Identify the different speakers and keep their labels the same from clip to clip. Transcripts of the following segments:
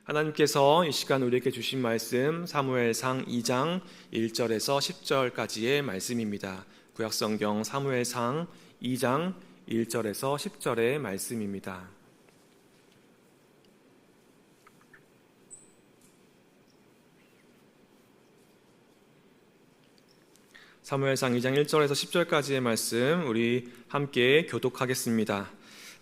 Speaker 1: 하나님께서 이 시간 우리에게 주신 말씀 사무엘상 2장 1절에서 10절까지의 말씀입니다. 구약성경 사무엘상 2장 1절에서 10절의 말씀입니다. 사무엘상 2장 1절에서 10절까지의 말씀 우리 함께 교독하겠습니다.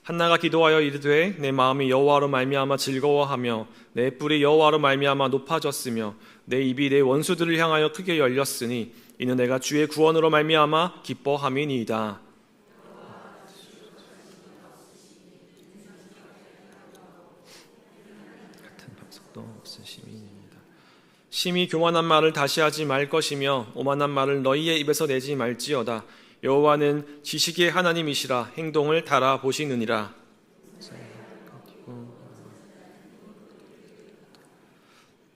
Speaker 1: 한나가 기도하여 이르되 내 마음이 여호와로 말미암아 즐거워하며 내 뿔이 여호와로 말미암아 높아졌으며 내 입이 내 원수들을 향하여 크게 열렸으니 이는 내가 주의 구원으로 말미암아 기뻐함이니이다. 같은 박석도 없은 시민입니다. 심히 교만한 말을 다시 하지 말 것이며 오만한 말을 너희의 입에서 내지 말지어다. 여호와는 지식의 하나님이시라 행동을 달아보시느니라.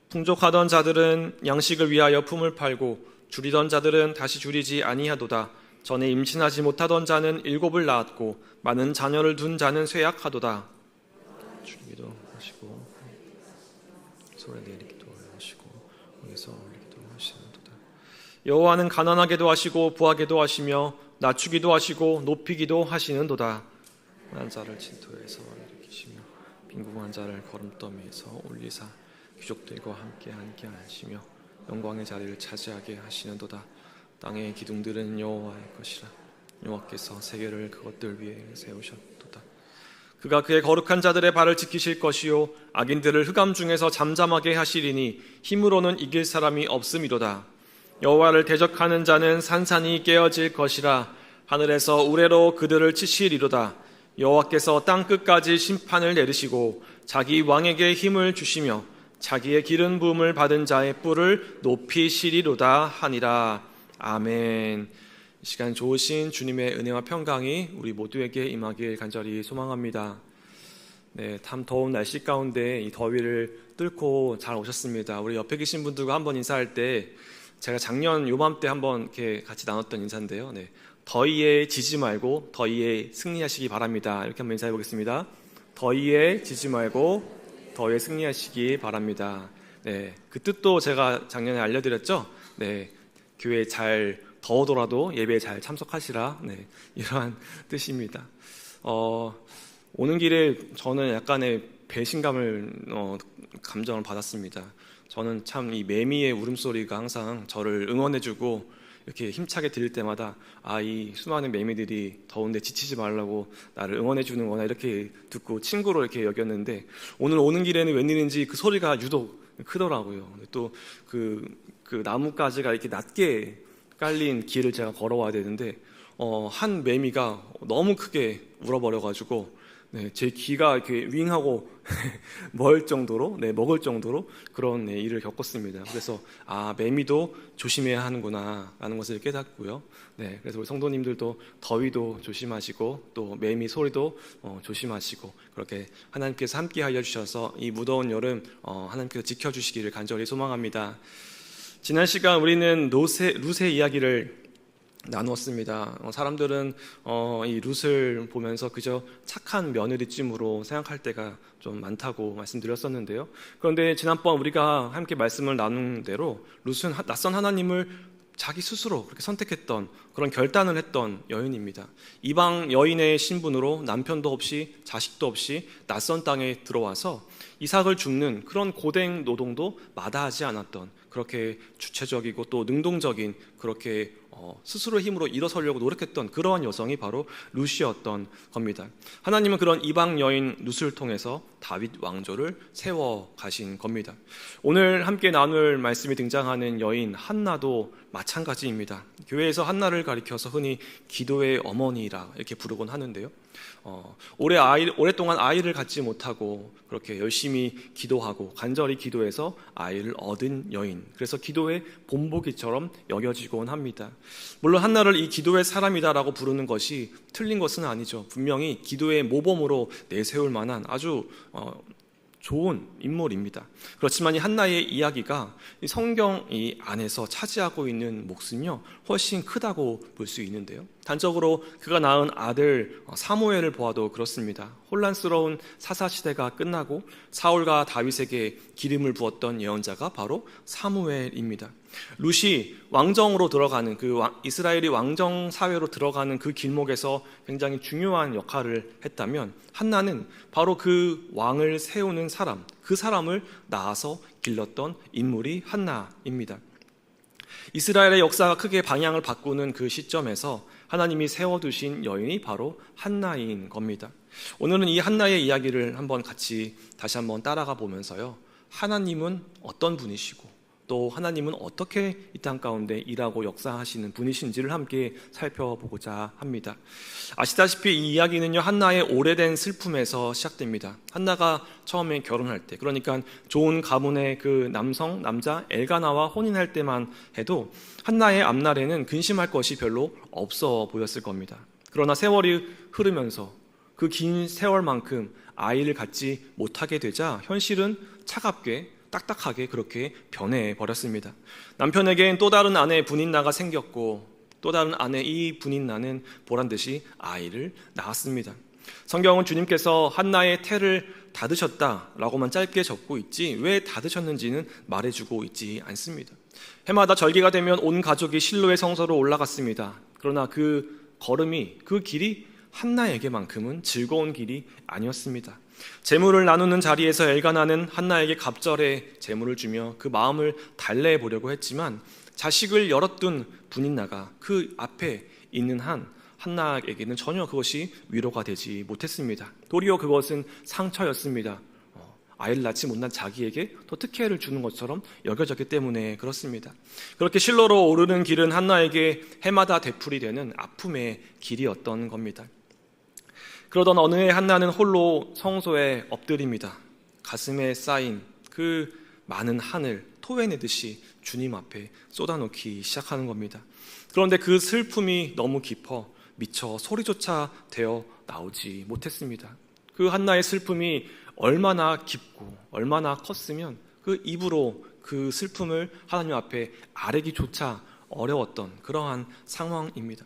Speaker 1: 풍족하던 자들은 양식을 위하여 품을 팔고 줄이던 자들은 다시 줄이지 아니하도다. 전에 임신하지 못하던 자는 7을 낳았고 많은 자녀를 둔 자는 쇠약하도다. 줄이기도 하시고 소리 내리기도 하시고 거기서 올리기도 하시는도다. 여호와는 가난하게도 하시고 부하게도 하시며 낮추기도 하시고 높이기도 하시는도다. 한 자를 진토에서 일으키시며 빈궁한 자를 거름더미에서 올리사 귀족들과 함께 하시며 영광의 자리를 차지하게 하시는도다. 땅의 기둥들은 여호와의 것이라. 여호와께서 세계를 그것들 위에 세우셨도다. 그가 그의 거룩한 자들의 발을 지키실 것이요 악인들을 흑암 중에서 잠잠하게 하시리니 힘으로는 이길 사람이 없음이로다. 여호와를 대적하는 자는 산산이 깨어질 것이라. 하늘에서 우레로 그들을 치시리로다. 여호와께서 땅 끝까지 심판을 내리시고 자기 왕에게 힘을 주시며 자기의 기름 부음을 받은 자의 뿔을 높이시리로다 하니라. 아멘. 이 시간 좋으신 주님의 은혜와 평강이 우리 모두에게 임하길 간절히 소망합니다. 네, 참 더운 날씨 가운데 이 더위를 뚫고 잘 오셨습니다. 우리 옆에 계신 분들과 한번 인사할 때 제가 작년 요맘때 한번 이렇게 같이 나눴던 인사인데요. 네, 더위에 지지 말고 더위에 승리하시기 바랍니다. 이렇게 한번 인사해 보겠습니다. 더위에 지지 말고 더위에 승리하시기 바랍니다. 네, 그 뜻도 제가 작년에 알려드렸죠. 네, 교회 잘 더우더라도 예배에 잘 참석하시라. 네, 이러한 뜻입니다. 오는 길에 저는 약간의 배신감을 감정을 받았습니다. 저는 참 이 매미의 울음소리가 항상 저를 응원해주고 이렇게 힘차게 들릴 때마다 이 수많은 매미들이 더운데 지치지 말라고 나를 응원해주는구나 이렇게 듣고 친구로 이렇게 여겼는데 오늘 오는 길에는 웬일인지 그 소리가 유독 크더라고요. 또 그 나뭇가지가 이렇게 낮게 깔린 길을 제가 걸어와야 되는데 한 매미가 너무 크게 울어버려가지고 네, 제 귀가 이렇게 윙하고 먹을 정도로 그런 일을 겪었습니다. 그래서 매미도 조심해야 하는구나 라는 것을 깨닫고요. 네, 그래서 우리 성도님들도 더위도 조심하시고 또 매미 소리도 조심하시고 그렇게 하나님께서 함께하여 주셔서 이 무더운 여름 하나님께서 지켜주시기를 간절히 소망합니다. 지난 시간 우리는 룻의 이야기를 나누었습니다. 사람들은 이 룻을 보면서 그저 착한 며느리쯤으로 생각할 때가 좀 많다고 말씀드렸었는데요. 그런데 지난번 우리가 함께 말씀을 나눈 대로 룻은 낯선 하나님을 자기 스스로 그렇게 선택했던 그런 결단을 했던 여인입니다. 이방 여인의 신분으로 남편도 없이 자식도 없이 낯선 땅에 들어와서 이삭을 줍는 그런 고된 노동도 마다하지 않았던 그렇게 주체적이고 또 능동적인 그렇게 스스로 힘으로 일어서려고 노력했던 그러한 여성이 바로 룻이었던 겁니다. 하나님은 그런 이방 여인 룻을 통해서 다윗 왕조를 세워 가신 겁니다. 오늘 함께 나눌 말씀이 등장하는 여인 한나도 마찬가지입니다. 교회에서 한나를 가리켜서 흔히 기도의 어머니라 이렇게 부르곤 하는데요. 오랫동안 아이를 갖지 못하고 그렇게 열심히 기도하고 간절히 기도해서 아이를 얻은 여인, 그래서 기도의 본보기처럼 여겨지곤 합니다. 물론 한나를 이 기도의 사람이다라고 부르는 것이 틀린 것은 아니죠. 분명히 기도의 모범으로 내세울 만한 아주 좋은 인물입니다. 그렇지만 이 한나의 이야기가 성경 이 안에서 차지하고 있는 몫은요 훨씬 크다고 볼 수 있는데요. 단적으로 그가 낳은 아들 사무엘을 보아도 그렇습니다. 혼란스러운 사사시대가 끝나고 사울과 다윗에게 기름을 부었던 예언자가 바로 사무엘입니다. 룻이 왕정으로 들어가는 이스라엘이 왕정 사회로 들어가는 그 길목에서 굉장히 중요한 역할을 했다면 한나는 바로 그 왕을 세우는 사람, 그 사람을 낳아서 길렀던 인물이 한나입니다. 이스라엘의 역사가 크게 방향을 바꾸는 그 시점에서 하나님이 세워두신 여인이 바로 한나인 겁니다. 오늘은 이 한나의 이야기를 다시 한번 따라가 보면서요, 하나님은 어떤 분이시고 또 하나님은 어떻게 이 땅 가운데 일하고 역사하시는 분이신지를 함께 살펴보고자 합니다. 아시다시피 이 이야기는요, 한나의 오래된 슬픔에서 시작됩니다. 한나가 처음에 결혼할 때, 그러니까 좋은 가문의 그 남자 엘가나와 혼인할 때만 해도 한나의 앞날에는 근심할 것이 별로 없어 보였을 겁니다. 그러나 세월이 흐르면서 그 긴 세월만큼 아이를 갖지 못하게 되자 현실은 차갑게 딱딱하게 그렇게 변해버렸습니다. 남편에겐 또 다른 아내 분인나가 생겼고 또 다른 아내 이 분인나는 보란듯이 아이를 낳았습니다. 성경은 주님께서 한나의 태를 닫으셨다라고만 짧게 적고 있지 왜 닫으셨는지는 말해주고 있지 않습니다. 해마다 절기가 되면 온 가족이 실로의 성소로 올라갔습니다. 그러나 그 걸음이, 그 길이 한나에게만큼은 즐거운 길이 아니었습니다. 재물을 나누는 자리에서 엘가나는 한나에게 갑절에 재물을 주며 그 마음을 달래보려고 했지만 자식을 열어둔 분인나가 그 앞에 있는 한 한나에게는 전혀 그것이 위로가 되지 못했습니다. 도리어 그것은 상처였습니다. 아이를 낳지 못한 자기에게 더 특혜를 주는 것처럼 여겨졌기 때문에 그렇습니다. 그렇게 실로로 오르는 길은 한나에게 해마다 되풀이 되는 아픔의 길이었던 겁니다. 그러던 어느 해 한나는 홀로 성소에 엎드립니다. 가슴에 쌓인 그 많은 한을 토해내듯이 주님 앞에 쏟아놓기 시작하는 겁니다. 그런데 그 슬픔이 너무 깊어 미처 소리조차 되어 나오지 못했습니다. 그 한나의 슬픔이 얼마나 깊고 얼마나 컸으면 그 입으로 그 슬픔을 하나님 앞에 아뢰기조차 어려웠던 그러한 상황입니다.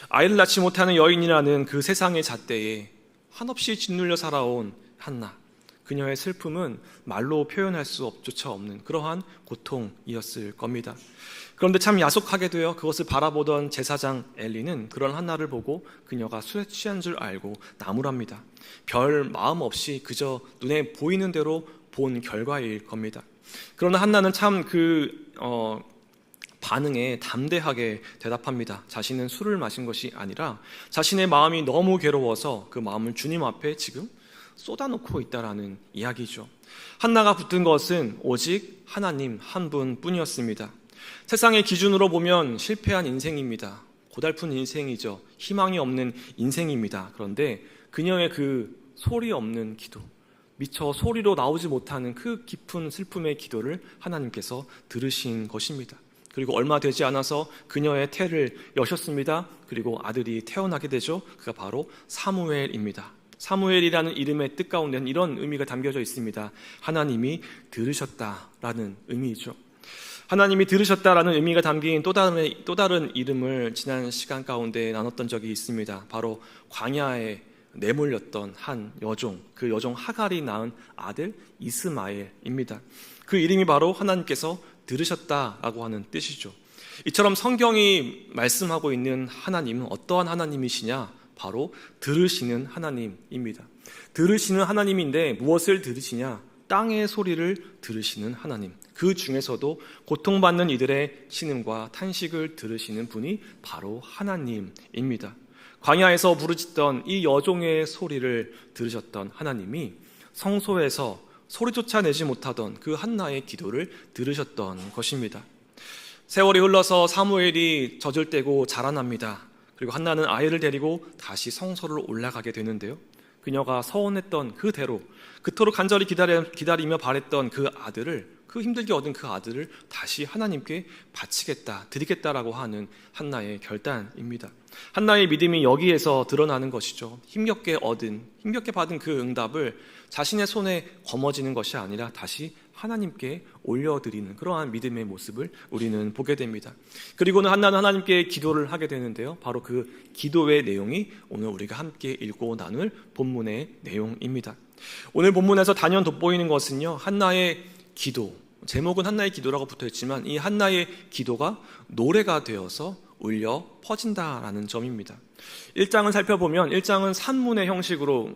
Speaker 1: 아이를 낳지 못하는 여인이라는 그 세상의 잣대에 한없이 짓눌려 살아온 한나, 그녀의 슬픔은 말로 표현할 수조차 없는 그러한 고통이었을 겁니다. 그런데 참 야속하게도요, 그것을 바라보던 제사장 엘리는 그런 한나를 보고 그녀가 술에 취한 줄 알고 나무랍니다. 별 마음 없이 그저 눈에 보이는 대로 본 결과일 겁니다. 그러나 한나는 참 반응에 담대하게 대답합니다. 자신은 술을 마신 것이 아니라 자신의 마음이 너무 괴로워서 그 마음을 주님 앞에 지금 쏟아놓고 있다라는 이야기죠. 한나가 붙은 것은 오직 하나님 한 분뿐이었습니다. 세상의 기준으로 보면 실패한 인생입니다. 고달픈 인생이죠. 희망이 없는 인생입니다. 그런데 그녀의 그 소리 없는 기도, 미처 소리로 나오지 못하는 그 깊은 슬픔의 기도를 하나님께서 들으신 것입니다. 그리고 얼마 되지 않아서 그녀의 태를 여셨습니다. 그리고 아들이 태어나게 되죠. 그가 바로 사무엘입니다. 사무엘이라는 이름의 뜻 가운데는 이런 의미가 담겨져 있습니다. 하나님이 들으셨다라는 의미죠. 하나님이 들으셨다라는 의미가 담긴 또 다른 이름을 지난 시간 가운데 나눴던 적이 있습니다. 바로 광야에 내몰렸던 한 여종, 그 여종 하갈이 낳은 아들 이스마엘입니다. 그 이름이 바로 하나님께서 들으셨다라고 하는 뜻이죠. 이처럼 성경이 말씀하고 있는 하나님은 어떠한 하나님이시냐? 바로 들으시는 하나님입니다. 들으시는 하나님인데 무엇을 들으시냐? 땅의 소리를 들으시는 하나님. 그 중에서도 고통받는 이들의 신음과 탄식을 들으시는 분이 바로 하나님입니다. 광야에서 부르짖던 이 여종의 소리를 들으셨던 하나님이 성소에서 소리조차 내지 못하던 그 한나의 기도를 들으셨던 것입니다. 세월이 흘러서 사무엘이 젖을 떼고 자라납니다. 그리고 한나는 아이를 데리고 다시 성소를 올라가게 되는데요. 그녀가 서원했던 그대로 그토록 간절히 기다리며 바랬던 그 아들을, 그 힘들게 얻은 그 아들을 다시 하나님께 바치겠다, 드리겠다라고 하는 한나의 결단입니다. 한나의 믿음이 여기에서 드러나는 것이죠. 힘겹게 받은 그 응답을 자신의 손에 거머쥐는 것이 아니라 다시 하나님께 올려드리는 그러한 믿음의 모습을 우리는 보게 됩니다. 그리고는 한나는 하나님께 기도를 하게 되는데요. 바로 그 기도의 내용이 오늘 우리가 함께 읽고 나눌 본문의 내용입니다. 오늘 본문에서 단연 돋보이는 것은요, 한나의 기도, 제목은 한나의 기도라고 붙어있지만 이 한나의 기도가 노래가 되어서 울려 퍼진다라는 점입니다. 1장을 살펴보면 1장은 산문의 형식으로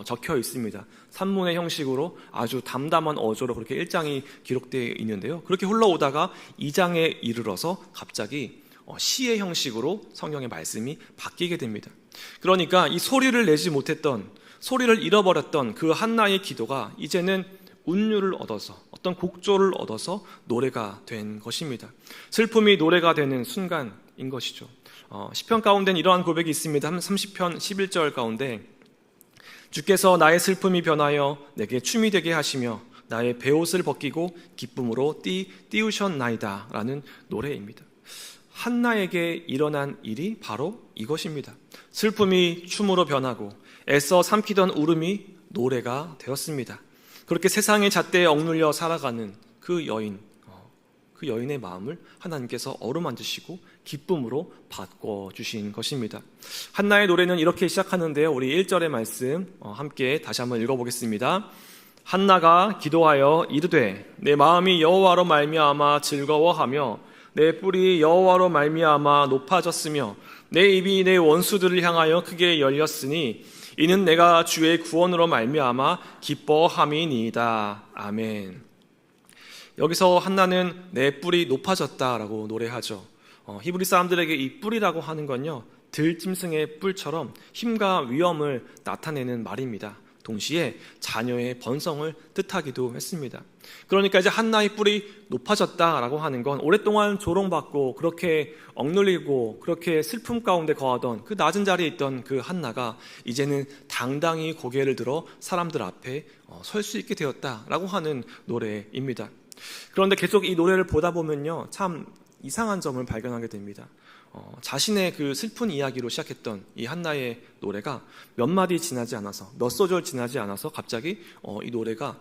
Speaker 1: 적혀 있습니다. 산문의 형식으로 아주 담담한 어조로 그렇게 1장이 기록되어 있는데요. 그렇게 흘러오다가 2장에 이르러서 갑자기 시의 형식으로 성경의 말씀이 바뀌게 됩니다. 그러니까 이 소리를 내지 못했던, 소리를 잃어버렸던 그 한나의 기도가 이제는 운율을 얻어서, 어떤 곡조를 얻어서 노래가 된 것입니다. 슬픔이 노래가 되는 순간인 것이죠. 시편 가운데는 이러한 고백이 있습니다. 30편 11절 가운데 주께서 나의 슬픔이 변하여 내게 춤이 되게 하시며 나의 베옷을 벗기고 기쁨으로 띄우셨나이다 라는 노래입니다. 한나에게 일어난 일이 바로 이것입니다. 슬픔이 춤으로 변하고 애써 삼키던 울음이 노래가 되었습니다. 그렇게 세상의 잣대에 억눌려 살아가는 그 여인의 마음을 하나님께서 어루만지시고 기쁨으로 바꿔주신 것입니다. 한나의 노래는 이렇게 시작하는데요. 우리 1절의 말씀 함께 다시 한번 읽어보겠습니다. 한나가 기도하여 이르되 내 마음이 여호와로 말미암아 즐거워하며 내 뿔이 여호와로 말미암아 높아졌으며 내 입이 내 원수들을 향하여 크게 열렸으니 이는 내가 주의 구원으로 말미암아 기뻐함이니이다. 아멘. 여기서 한나는 내 뿔이 높아졌다라고 노래하죠. 히브리 사람들에게 이 뿔이라고 하는 건요, 들짐승의 뿔처럼 힘과 위엄을 나타내는 말입니다. 동시에 자녀의 번성을 뜻하기도 했습니다. 그러니까 이제 한나의 뿔이 높아졌다라고 하는 건 오랫동안 조롱받고 그렇게 억눌리고 그렇게 슬픔 가운데 거하던 그 낮은 자리에 있던 그 한나가 이제는 당당히 고개를 들어 사람들 앞에 설 수 있게 되었다라고 하는 노래입니다. 그런데 계속 이 노래를 보다 보면요, 참 이상한 점을 발견하게 됩니다. 자신의 그 슬픈 이야기로 시작했던 이 한나의 노래가 몇 마디 지나지 않아서, 몇 소절 지나지 않아서 갑자기 이 노래가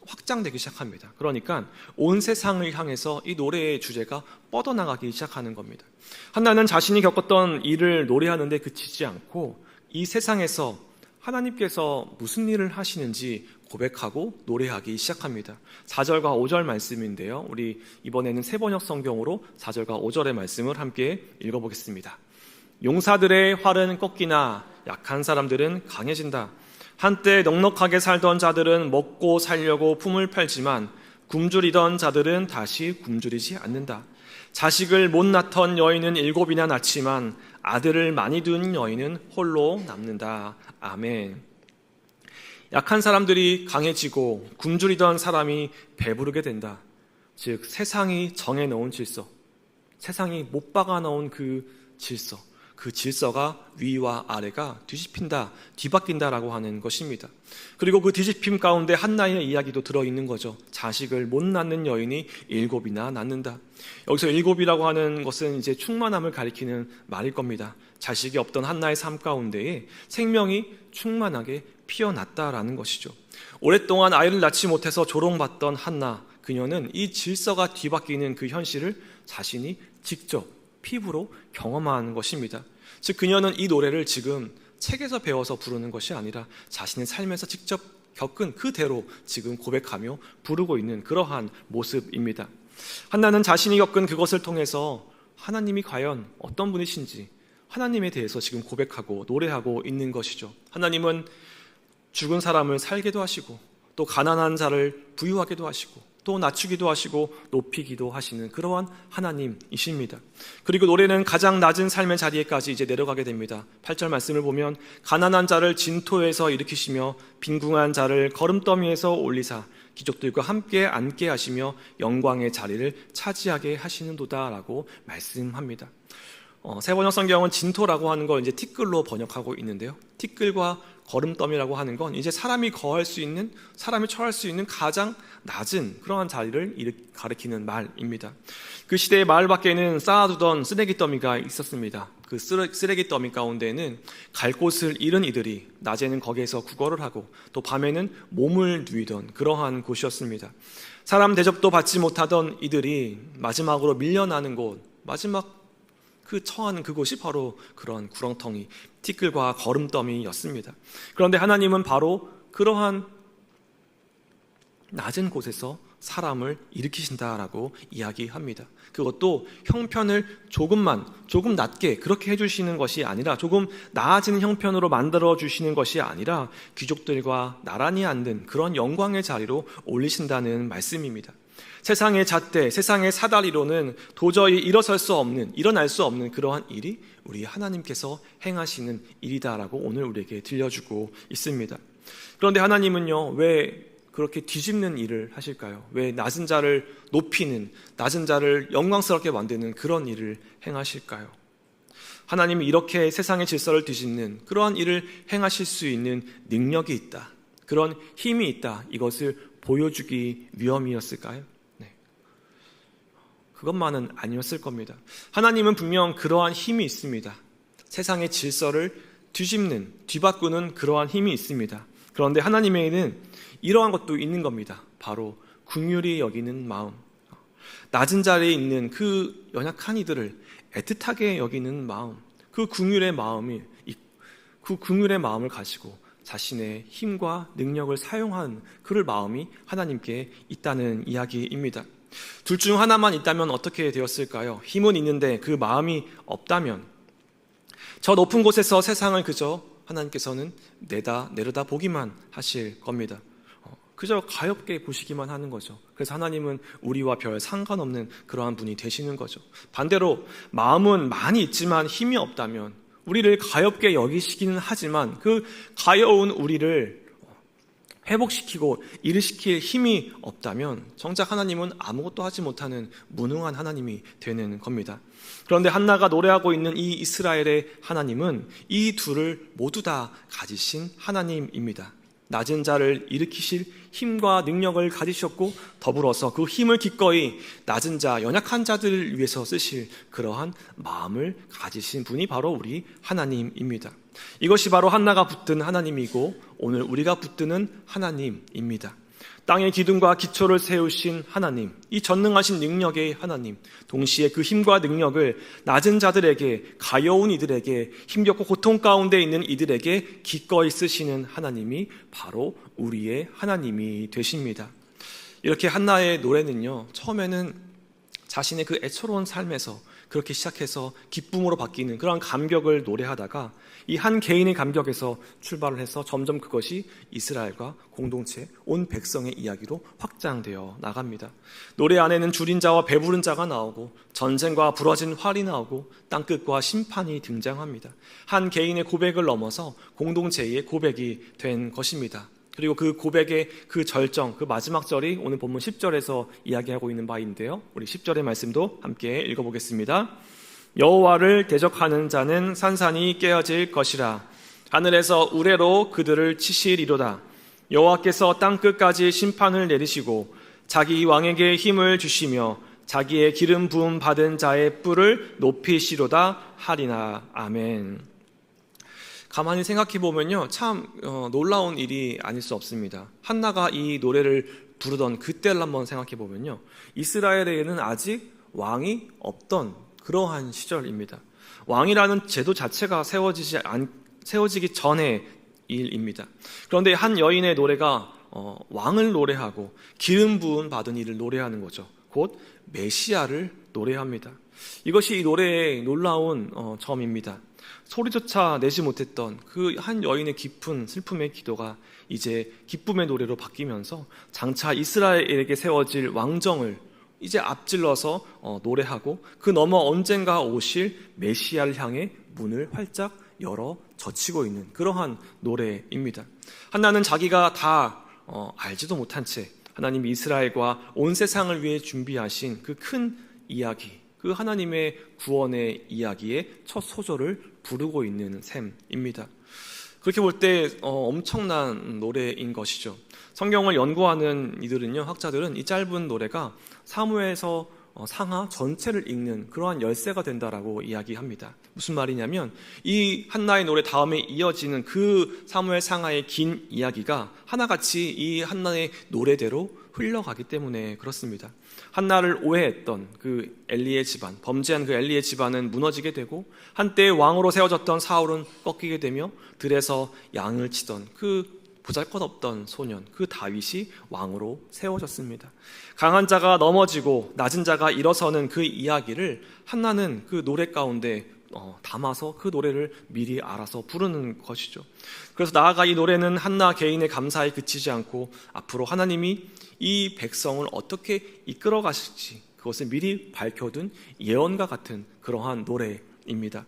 Speaker 1: 확장되기 시작합니다. 그러니까 온 세상을 향해서 이 노래의 주제가 뻗어나가기 시작하는 겁니다. 한나는 자신이 겪었던 일을 노래하는데 그치지 않고 이 세상에서 하나님께서 무슨 일을 하시는지 고백하고 노래하기 시작합니다. 4절과 5절 말씀인데요. 우리 이번에는 세번역 성경으로 4절과 5절의 말씀을 함께 읽어보겠습니다. 용사들의 활은 꺾이나 약한 사람들은 강해진다. 한때 넉넉하게 살던 자들은 먹고 살려고 품을 팔지만 굶주리던 자들은 다시 굶주리지 않는다. 자식을 못 낳던 여인은 7이나 낳지만 아들을 많이 둔 여인은 홀로 남는다. 아멘. 약한 사람들이 강해지고 굶주리던 사람이 배부르게 된다. 즉 세상이 정해놓은 질서, 세상이 못 박아놓은 그 질서, 그 질서가 위와 아래가 뒤바뀐다라고 하는 것입니다. 그리고 그 뒤집힘 가운데 한나의 이야기도 들어있는 거죠. 자식을 못 낳는 여인이 7이나 낳는다. 여기서 7이라고 하는 것은 이제 충만함을 가리키는 말일 겁니다. 자식이 없던 한나의 삶 가운데에 생명이 충만하게 피어났다라는 것이죠. 오랫동안 아이를 낳지 못해서 조롱받던 한나, 그녀는 이 질서가 뒤바뀌는 그 현실을 자신이 직접 피부로 경험한 것입니다. 즉 그녀는 이 노래를 지금 책에서 배워서 부르는 것이 아니라 자신의 삶에서 직접 겪은 그대로 지금 고백하며 부르고 있는 그러한 모습입니다. 한나는 자신이 겪은 그것을 통해서 하나님이 과연 어떤 분이신지 하나님에 대해서 지금 고백하고 노래하고 있는 것이죠. 하나님은 죽은 사람을 살게도 하시고 또 가난한 자를 부유하게도 하시고 또 낮추기도 하시고 높이기도 하시는 그러한 하나님이십니다. 그리고 노래는 가장 낮은 삶의 자리에까지 이제 내려가게 됩니다. 8절 말씀을 보면 가난한 자를 진토에서 일으키시며 빈궁한 자를 거름더미에서 올리사 기족들과 함께 앉게 하시며 영광의 자리를 차지하게 하시는도다 라고 말씀합니다. 세번역 성경은 진토라고 하는 걸 이제 티끌로 번역하고 있는데요. 티끌과 거름더미라고 하는 건 이제 사람이 거할 수 있는, 사람이 처할 수 있는 가장 낮은 그러한 자리를 가리키는 말입니다. 그 시대의 마을 밖에는 쌓아두던 쓰레기 더미가 있었습니다. 그 쓰레기 더미 가운데는 갈 곳을 잃은 이들이 낮에는 거기에서 구걸을 하고 또 밤에는 몸을 누이던 그러한 곳이었습니다. 사람 대접도 받지 못하던 이들이 마지막으로 밀려나는 곳, 마지막 그 처하는 그곳이 바로 그런 구렁텅이, 티끌과 거름더미였습니다. 그런데 하나님은 바로 그러한 낮은 곳에서 사람을 일으키신다라고 이야기합니다. 그것도 형편을 조금 낮게 그렇게 해주시는 것이 아니라, 조금 나아지는 형편으로 만들어 주시는 것이 아니라 귀족들과 나란히 앉는 그런 영광의 자리로 올리신다는 말씀입니다. 세상의 잣대, 세상의 사다리로는 도저히 일어날 수 없는 그러한 일이 우리 하나님께서 행하시는 일이다라고 오늘 우리에게 들려주고 있습니다. 그런데 하나님은요, 왜 그렇게 뒤집는 일을 하실까요? 왜 낮은 자를 높이는, 낮은 자를 영광스럽게 만드는 그런 일을 행하실까요? 하나님이 이렇게 세상의 질서를 뒤집는 그러한 일을 행하실 수 있는 능력이 있다, 그런 힘이 있다, 이것을 보여주기 위함이었을까요? 그것만은 아니었을 겁니다. 하나님은 분명 그러한 힘이 있습니다. 세상의 질서를 뒤바꾸는 그러한 힘이 있습니다. 그런데 하나님에게는 이러한 것도 있는 겁니다. 바로 긍휼히 여기는 마음, 낮은 자리에 있는 그 연약한 이들을 애틋하게 여기는 마음, 그 긍휼의 마음을 가지고 자신의 힘과 능력을 사용하는 그럴 마음이 하나님께 있다는 이야기입니다. 둘 중 하나만 있다면 어떻게 되었을까요? 힘은 있는데 그 마음이 없다면 저 높은 곳에서 세상을 그저 하나님께서는 내려다 보기만 하실 겁니다. 그저 가엾게 보시기만 하는 거죠. 그래서 하나님은 우리와 별 상관없는 그러한 분이 되시는 거죠. 반대로 마음은 많이 있지만 힘이 없다면 우리를 가엾게 여기시기는 하지만 그 가여운 우리를 회복시키고 일으키실 힘이 없다면 정작 하나님은 아무것도 하지 못하는 무능한 하나님이 되는 겁니다. 그런데 한나가 노래하고 있는 이 이스라엘의 하나님은 이 둘을 모두 다 가지신 하나님입니다. 낮은 자를 일으키실 힘과 능력을 가지셨고 더불어서 그 힘을 기꺼이 낮은 자, 연약한 자들을 위해서 쓰실 그러한 마음을 가지신 분이 바로 우리 하나님입니다. 이것이 바로 한나가 붙든 하나님이고 오늘 우리가 붙드는 하나님입니다. 땅의 기둥과 기초를 세우신 하나님, 이 전능하신 능력의 하나님, 동시에 그 힘과 능력을 낮은 자들에게, 가여운 이들에게, 힘겹고 고통 가운데 있는 이들에게 기꺼이 쓰시는 하나님이 바로 우리의 하나님이 되십니다. 이렇게 한나의 노래는요, 처음에는 자신의 그 애처로운 삶에서 그렇게 시작해서 기쁨으로 바뀌는 그런 감격을 노래하다가 이 한 개인의 감격에서 출발을 해서 점점 그것이 이스라엘과 공동체, 온 백성의 이야기로 확장되어 나갑니다. 노래 안에는 줄인 자와 배부른 자가 나오고 전쟁과 부러진 활이 나오고 땅끝과 심판이 등장합니다. 한 개인의 고백을 넘어서 공동체의 고백이 된 것입니다. 그리고 그 고백의 그 절정, 그 마지막 절이 오늘 본문 10절에서 이야기하고 있는 바인데요, 우리 10절의 말씀도 함께 읽어보겠습니다. 여호와를 대적하는 자는 산산이 깨어질 것이라. 하늘에서 우레로 그들을 치시리로다. 여호와께서 땅끝까지 심판을 내리시고 자기 왕에게 힘을 주시며 자기의 기름 부음 받은 자의 뿔을 높이시로다 하리나. 아멘. 가만히 생각해 보면요, 참 놀라운 일이 아닐 수 없습니다. 한나가 이 노래를 부르던 그때를 한번 생각해 보면요, 이스라엘에게는 아직 왕이 없던 그러한 시절입니다. 왕이라는 제도 자체가 세워지기 전의 일입니다. 그런데 한 여인의 노래가 왕을 노래하고 기름 부음 받은 이를 노래하는 거죠. 곧 메시아를 노래합니다. 이것이 이 노래의 놀라운 점입니다. 소리조차 내지 못했던 그 한 여인의 깊은 슬픔의 기도가 이제 기쁨의 노래로 바뀌면서 장차 이스라엘에게 세워질 왕정을 이제 앞질러서 노래하고 그 너머 언젠가 오실 메시아를 향해 문을 활짝 열어 젖히고 있는 그러한 노래입니다. 한나는 자기가 다 알지도 못한 채 하나님이 이스라엘과 온 세상을 위해 준비하신 그 큰 이야기, 그 하나님의 구원의 이야기의 첫 소절을 부르고 있는 셈입니다. 그렇게 볼 때 엄청난 노래인 것이죠. 성경을 연구하는 이들은요, 학자들은 이 짧은 노래가 사무엘서 상하 전체를 읽는 그러한 열쇠가 된다라고 이야기합니다. 무슨 말이냐면 이 한나의 노래 다음에 이어지는 그 사무엘 상하의 긴 이야기가 하나같이 이 한나의 노래대로 흘러가기 때문에 그렇습니다. 한나를 오해했던 그 엘리의 집안, 범죄한 그 엘리의 집안은 무너지게 되고 한때 왕으로 세워졌던 사울은 꺾이게 되며 들에서 양을 치던 그 보잘것없던 소년, 그 다윗이 왕으로 세워졌습니다. 강한 자가 넘어지고 낮은 자가 일어서는 그 이야기를 한나는 그 노래 가운데 담아서 그 노래를 미리 알아서 부르는 것이죠. 그래서 나아가 이 노래는 한나 개인의 감사에 그치지 않고 앞으로 하나님이 이 백성을 어떻게 이끌어 가실지 그것을 미리 밝혀둔 예언과 같은 그러한 노래입니다.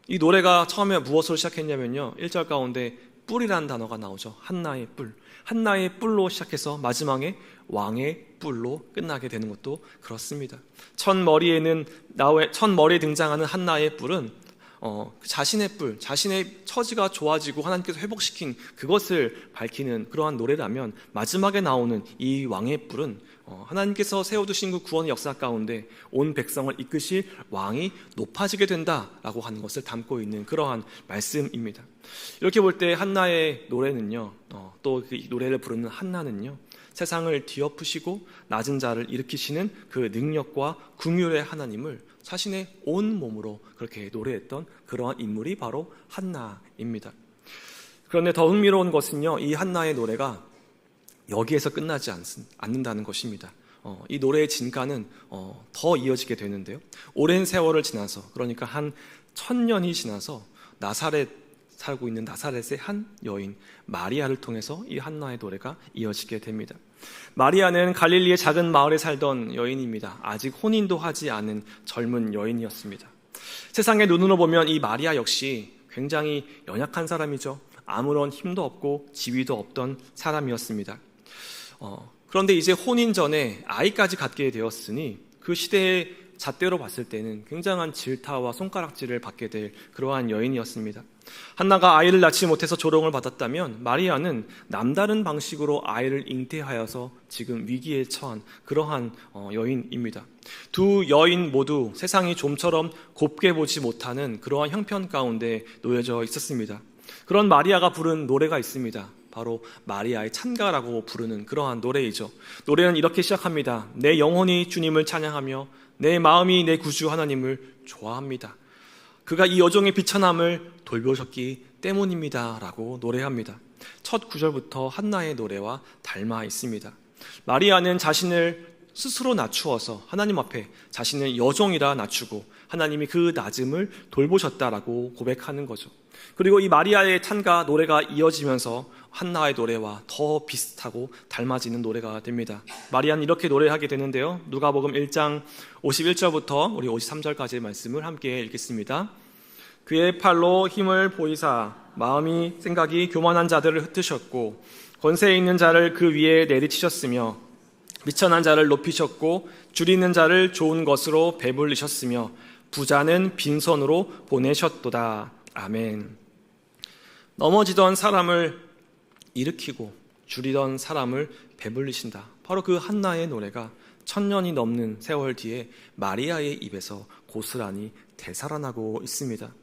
Speaker 1: 이 노래가 처음에 무엇으로 시작했냐면요, 1절 가운데 뿔이라는 단어가 나오죠. 한나의 뿔, 한나의 뿔로 시작해서 마지막에 왕의 뿔로 끝나게 되는 것도 그렇습니다. 첫 머리에 등장하는 한나의 뿔은 자신의 뿔, 자신의 처지가 좋아지고 하나님께서 회복시킨 그것을 밝히는 그러한 노래라면, 마지막에 나오는 이 왕의 뿔은 하나님께서 세워두신 그 구원의 역사 가운데 온 백성을 이끄실 왕이 높아지게 된다라고 하는 것을 담고 있는 그러한 말씀입니다. 이렇게 볼 때 한나의 노래는요, 또 그 노래를 부르는 한나는요, 세상을 뒤엎으시고 낮은 자를 일으키시는 그 능력과 긍휼의 하나님을 자신의 온 몸으로 그렇게 노래했던 그러한 인물이 바로 한나입니다. 그런데 더 흥미로운 것은요, 이 한나의 노래가 여기에서 끝나지 않는다는 것입니다. 이 노래의 진가는 더 이어지게 되는데요, 오랜 세월을 지나서, 그러니까 한 1000년이 지나서 살고 있는 나사렛의 한 여인 마리아를 통해서 이 한나의 노래가 이어지게 됩니다. 마리아는 갈릴리의 작은 마을에 살던 여인입니다. 아직 혼인도 하지 않은 젊은 여인이었습니다. 세상의 눈으로 보면 이 마리아 역시 굉장히 연약한 사람이죠. 아무런 힘도 없고 지위도 없던 사람이었습니다. 그런데 이제 혼인 전에 아이까지 갖게 되었으니 그 시대의 잣대로 봤을 때는 굉장한 질타와 손가락질을 받게 될 그러한 여인이었습니다. 한나가 아이를 낳지 못해서 조롱을 받았다면 마리아는 남다른 방식으로 아이를 잉태하여서 지금 위기에 처한 그러한 여인입니다. 두 여인 모두 세상이 좀처럼 곱게 보지 못하는 그러한 형편 가운데 놓여져 있었습니다. 그런 마리아가 부른 노래가 있습니다. 바로 마리아의 찬가라고 부르는 그러한 노래이죠. 노래는 이렇게 시작합니다. 내 영혼이 주님을 찬양하며 내 마음이 내 구주 하나님을 좋아합니다. 그가 이 여종의 비천함을 돌보셨기 때문입니다 라고 노래합니다. 첫 구절부터 한나의 노래와 닮아 있습니다. 마리아는 자신을 스스로 낮추어서 하나님 앞에 자신을 여종이라 낮추고 하나님이 그 낮음을 돌보셨다라고 고백하는 거죠. 그리고 이 마리아의 찬가 노래가 이어지면서 한나의 노래와 더 비슷하고 닮아지는 노래가 됩니다. 마리아는 이렇게 노래하게 되는데요, 누가복음 1장 51절부터 우리 53절까지의 말씀을 함께 읽겠습니다. 그의 팔로 힘을 보이사 마음이 생각이 교만한 자들을 흩으셨고 권세 있는 자를 그 위에 내리치셨으며 미천한 자를 높이셨고 줄이는 자를 좋은 것으로 배불리셨으며 부자는 빈손으로 보내셨도다. 아멘. 넘어지던 사람을 일으키고 줄이던 사람을 배불리신다. 바로 그 한나의 노래가 1000년이 넘는 세월 뒤에 마리아의 입에서 고스란히 되살아나고 있습니다.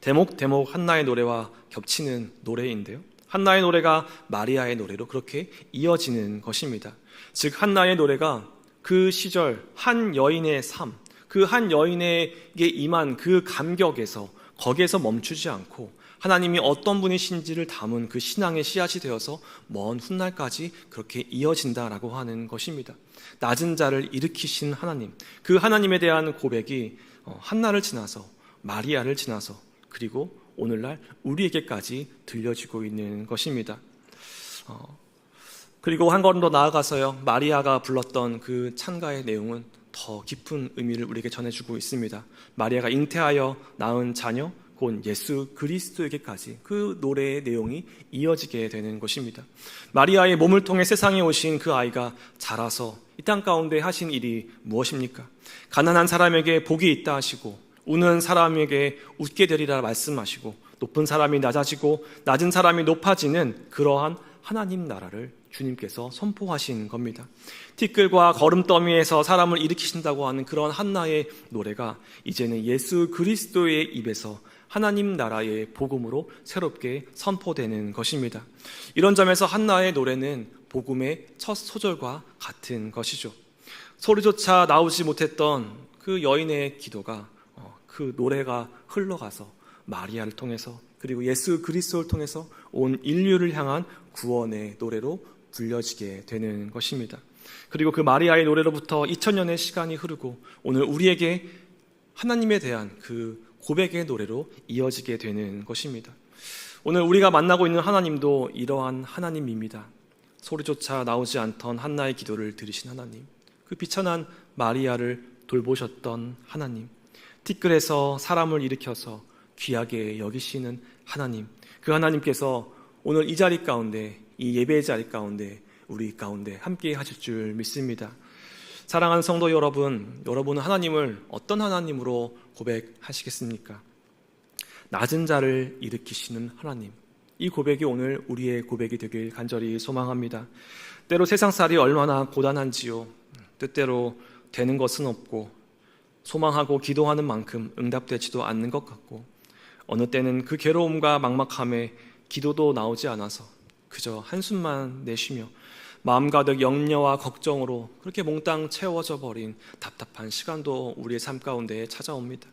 Speaker 1: 대목 한나의 노래와 겹치는 노래인데요, 한나의 노래가 마리아의 노래로 그렇게 이어지는 것입니다. 즉 한나의 노래가 그 시절 한 여인의 삶, 그 한 여인에게 임한 그 감격에서 거기에서 멈추지 않고 하나님이 어떤 분이신지를 담은 그 신앙의 씨앗이 되어서 먼 훗날까지 그렇게 이어진다라고 하는 것입니다. 낮은 자를 일으키신 하나님, 그 하나님에 대한 고백이 한나를 지나서 마리아를 지나서 그리고 오늘날 우리에게까지 들려지고 있는 것입니다. 그리고 한 걸음 더 나아가서요, 마리아가 불렀던 그 찬가의 내용은 더 깊은 의미를 우리에게 전해주고 있습니다. 마리아가 잉태하여 낳은 자녀, 곧 예수 그리스도에게까지 그 노래의 내용이 이어지게 되는 것입니다. 마리아의 몸을 통해 세상에 오신 그 아이가 자라서 이 땅 가운데 하신 일이 무엇입니까? 가난한 사람에게 복이 있다 하시고 우는 사람에게 웃게 되리라 말씀하시고 높은 사람이 낮아지고 낮은 사람이 높아지는 그러한 하나님 나라를 주님께서 선포하신 겁니다. 티끌과 거름더미에서 사람을 일으키신다고 하는 그런 한나의 노래가 이제는 예수 그리스도의 입에서 하나님 나라의 복음으로 새롭게 선포되는 것입니다. 이런 점에서 한나의 노래는 복음의 첫 소절과 같은 것이죠. 소리조차 나오지 못했던 그 여인의 기도가 그 노래가 흘러가서 마리아를 통해서 그리고 예수 그리스도를 통해서 온 인류를 향한 구원의 노래로 불려지게 되는 것입니다. 그리고 그 마리아의 노래로부터 2000년의 시간이 흐르고 오늘 우리에게 하나님에 대한 그 고백의 노래로 이어지게 되는 것입니다. 오늘 우리가 만나고 있는 하나님도 이러한 하나님입니다. 소리조차 나오지 않던 한나의 기도를 들으신 하나님, 그 비천한 마리아를 돌보셨던 하나님, 티끌에서 사람을 일으켜서 귀하게 여기시는 하나님, 그 하나님께서 오늘 이 자리 가운데, 이 예배의 자리 가운데 우리 가운데 함께 하실 줄 믿습니다. 사랑하는 성도 여러분, 여러분은 하나님을 어떤 하나님으로 고백하시겠습니까? 낮은 자를 일으키시는 하나님, 이 고백이 오늘 우리의 고백이 되길 간절히 소망합니다. 때로 세상살이 얼마나 고단한지요, 뜻대로 되는 것은 없고 소망하고 기도하는 만큼 응답되지도 않는 것 같고 어느 때는 그 괴로움과 막막함에 기도도 나오지 않아서 그저 한숨만 내쉬며 마음 가득 염려와 걱정으로 그렇게 몽땅 채워져 버린 답답한 시간도 우리의 삶 가운데 찾아옵니다.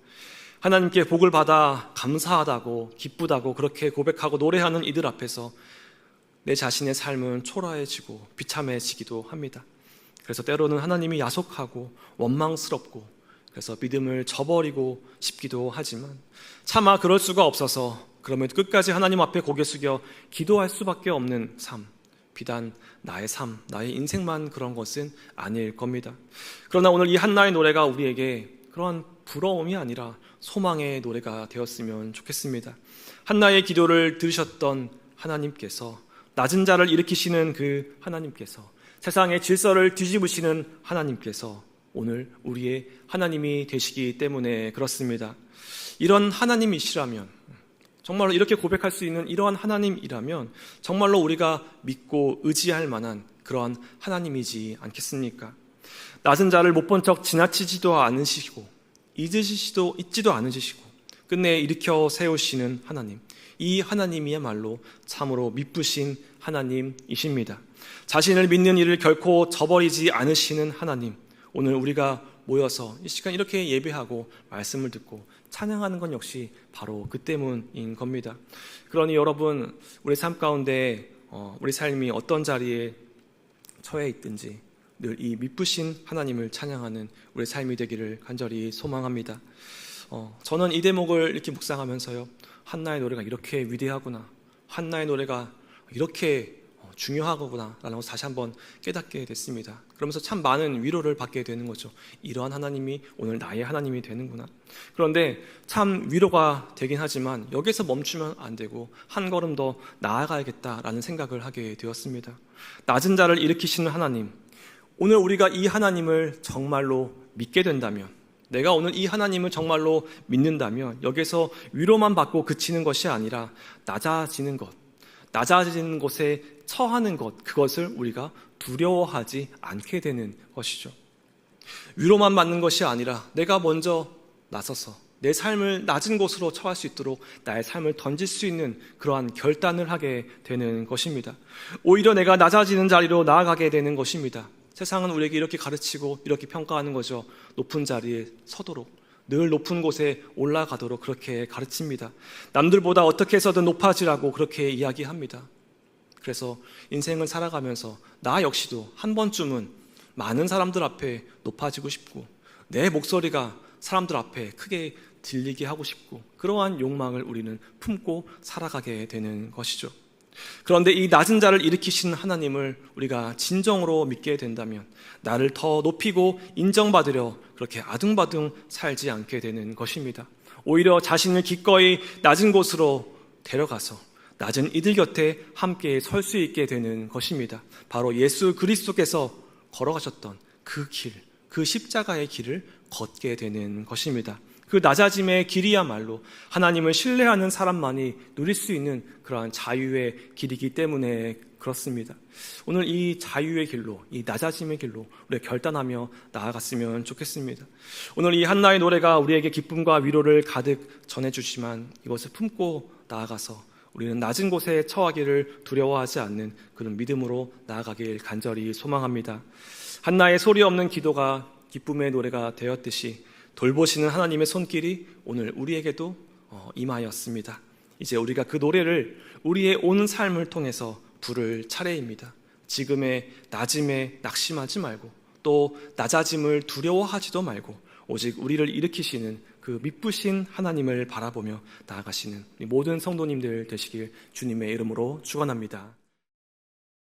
Speaker 1: 하나님께 복을 받아 감사하다고 기쁘다고 그렇게 고백하고 노래하는 이들 앞에서 내 자신의 삶은 초라해지고 비참해지기도 합니다. 그래서 때로는 하나님이 야속하고 원망스럽고 그래서 믿음을 저버리고 싶기도 하지만 차마 그럴 수가 없어서 그러면 끝까지 하나님 앞에 고개 숙여 기도할 수밖에 없는 삶, 비단 나의 삶, 나의 인생만 그런 것은 아닐 겁니다. 그러나 오늘 이 한나의 노래가 우리에게 그러한 부러움이 아니라 소망의 노래가 되었으면 좋겠습니다. 한나의 기도를 들으셨던 하나님께서, 낮은 자를 일으키시는 그 하나님께서, 세상의 질서를 뒤집으시는 하나님께서 오늘 우리의 하나님이 되시기 때문에 그렇습니다. 이런 하나님이시라면, 정말로 이렇게 고백할 수 있는 이러한 하나님이라면 정말로 우리가 믿고 의지할 만한 그러한 하나님이지 않겠습니까? 낮은 자를 못 본 척 지나치지도 않으시고 잊지도 않으시고 끝내 일으켜 세우시는 하나님, 이 하나님이야말로 참으로 미쁘신 하나님이십니다. 자신을 믿는 일을 결코 저버리지 않으시는 하나님, 오늘 우리가 모여서 이 시간 이렇게 예배하고 말씀을 듣고 찬양하는 건 역시 바로 그 때문인 겁니다. 그러니 여러분, 우리 삶 가운데 우리 삶이 어떤 자리에 처해 있든지 늘 이 미쁘신 하나님을 찬양하는 우리 삶이 되기를 간절히 소망합니다. 저는 이 대목을 이렇게 묵상하면서요, 한나의 노래가 이렇게 위대하구나, 한나의 노래가 이렇게 중요하구나 라는 것을 다시 한번 깨닫게 됐습니다. 그러면서 참 많은 위로를 받게 되는 거죠. 이러한 하나님이 오늘 나의 하나님이 되는구나. 그런데 참 위로가 되긴 하지만 여기서 멈추면 안 되고 한 걸음 더 나아가야겠다라는 생각을 하게 되었습니다. 낮은 자를 일으키시는 하나님, 오늘 우리가 이 하나님을 정말로 믿게 된다면, 내가 오늘 이 하나님을 정말로 믿는다면 여기서 위로만 받고 그치는 것이 아니라 낮아지는 것, 낮아지는 곳에 처하는 것, 그것을 우리가 두려워하지 않게 되는 것이죠. 위로만 받는 것이 아니라 내가 먼저 나서서 내 삶을 낮은 곳으로 처할 수 있도록 나의 삶을 던질 수 있는 그러한 결단을 하게 되는 것입니다. 오히려 내가 낮아지는 자리로 나아가게 되는 것입니다. 세상은 우리에게 이렇게 가르치고 이렇게 평가하는 거죠. 높은 자리에 서도록, 늘 높은 곳에 올라가도록 그렇게 가르칩니다. 남들보다 어떻게 해서든 높아지라고 그렇게 이야기합니다. 그래서 인생을 살아가면서 나 역시도 한 번쯤은 많은 사람들 앞에 높아지고 싶고 내 목소리가 사람들 앞에 크게 들리게 하고 싶고 그러한 욕망을 우리는 품고 살아가게 되는 것이죠. 그런데 이 낮은 자를 일으키시는 하나님을 우리가 진정으로 믿게 된다면 나를 더 높이고 인정받으려 그렇게 아둥바둥 살지 않게 되는 것입니다. 오히려 자신을 기꺼이 낮은 곳으로 데려가서 낮은 이들 곁에 함께 설 수 있게 되는 것입니다. 바로 예수 그리스도께서 걸어가셨던 그 길, 그 십자가의 길을 걷게 되는 것입니다. 그 낮아짐의 길이야말로 하나님을 신뢰하는 사람만이 누릴 수 있는 그러한 자유의 길이기 때문에 그렇습니다. 오늘 이 자유의 길로, 이 낮아짐의 길로 우리가 결단하며 나아갔으면 좋겠습니다. 오늘 이 한나의 노래가 우리에게 기쁨과 위로를 가득 전해주지만 이것을 품고 나아가서 우리는 낮은 곳에 처하기를 두려워하지 않는 그런 믿음으로 나아가길 간절히 소망합니다. 한나의 소리 없는 기도가 기쁨의 노래가 되었듯이 돌보시는 하나님의 손길이 오늘 우리에게도 임하였습니다. 이제 우리가 그 노래를 우리의 온 삶을 통해서 부를 차례입니다. 지금의 낮음에 낙심하지 말고 또 낮아짐을 두려워하지도 말고 오직 우리를 일으키시는 그 미쁘신 하나님을 바라보며 나아가시는 모든 성도님들 되시길 주님의 이름으로 축원합니다.